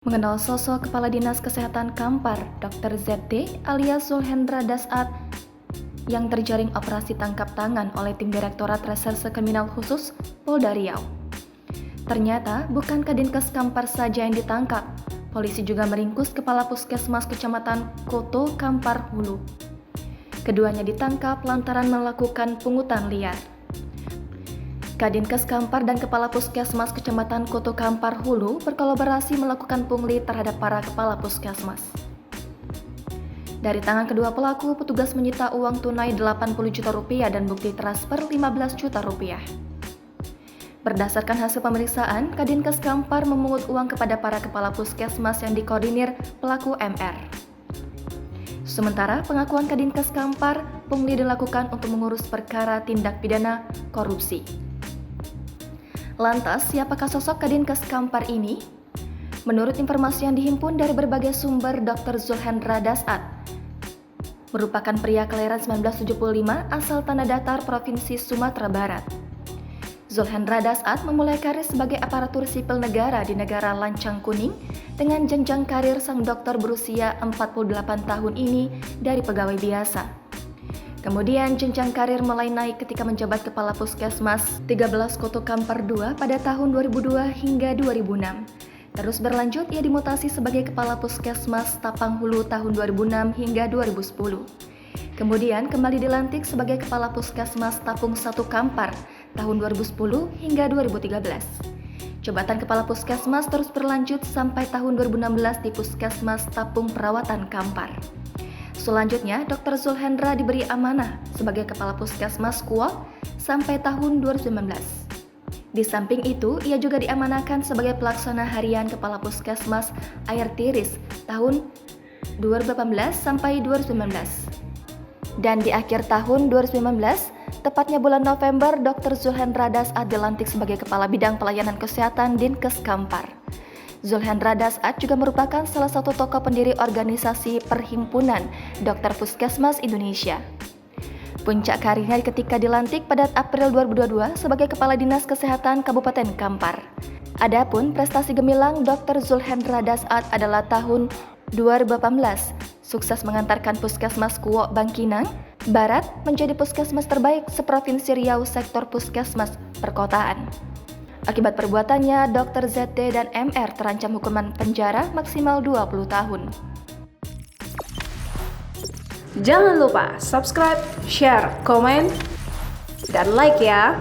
Mengenal sosok Kepala Dinas Kesehatan Kampar, Dr. ZD alias Zulhendra Dasat, yang terjaring operasi tangkap tangan oleh tim Direktorat Reserse Kriminal Khusus Polda Riau. Ternyata bukan Kadinkes Kampar saja yang ditangkap, polisi juga meringkus Kepala Puskesmas Kecamatan Koto Kampar Hulu. Keduanya ditangkap lantaran melakukan pungutan liar. Kadinkes Kampar dan Kepala Puskesmas Kecamatan Koto Kampar Hulu berkolaborasi melakukan pungli terhadap para kepala puskesmas. Dari tangan kedua pelaku, petugas menyita uang tunai 80 juta rupiah dan bukti transfer 15 juta rupiah. Berdasarkan hasil pemeriksaan, Kadinkes Kampar memungut uang kepada para kepala puskesmas yang dikoordinir pelaku MR. Sementara pengakuan Kadinkes Kampar, pungli dilakukan untuk mengurus perkara tindak pidana korupsi. Lantas, siapakah sosok Kadinkes Kampar ini? Menurut informasi yang dihimpun dari berbagai sumber, Dr. Zulhendra Dasat merupakan pria kelahiran 1975 asal Tanah Datar, Provinsi Sumatera Barat. Zulhendra Dasat memulai karir sebagai aparatur sipil negara di negara Lancang Kuning dengan jenjang karir sang dokter berusia 48 tahun ini dari pegawai biasa. Kemudian jenjang karir mulai naik ketika menjabat Kepala Puskesmas 13 Koto Kampar II pada tahun 2002 hingga 2006. Terus berlanjut ia dimutasi sebagai Kepala Puskesmas Tapang Hulu tahun 2006 hingga 2010. Kemudian kembali dilantik sebagai Kepala Puskesmas Tapung 1 Kampar tahun 2010 hingga 2013. Jabatan Kepala Puskesmas terus berlanjut sampai tahun 2016 di Puskesmas Tapung Perawatan Kampar. Selanjutnya, Dr. Zulhendra diberi amanah sebagai Kepala Puskesmas Kuok sampai tahun 2019. Di samping itu, ia juga diamanahkan sebagai pelaksana harian Kepala Puskesmas Air Tiris tahun 2018 sampai 2019. Dan di akhir tahun 2019, tepatnya bulan November, Dr. Zulhendra Dasat dilantik sebagai Kepala Bidang Pelayanan Kesehatan Dinkes Kampar. Zulhendra Dasat juga merupakan salah satu tokoh pendiri organisasi Perhimpunan Dokter Puskesmas Indonesia. Puncak karirnya ketika dilantik pada April 2022 sebagai Kepala Dinas Kesehatan Kabupaten Kampar. Adapun prestasi gemilang Dr. Zulhendra Dasat adalah tahun 2018, sukses mengantarkan Puskesmas Kuok Bangkinang Barat menjadi puskesmas terbaik seprovinsi Riau sektor puskesmas perkotaan. Akibat perbuatannya, Dr. ZD dan MR terancam hukuman penjara maksimal 20 tahun. Jangan lupa subscribe, share, komen, dan like ya!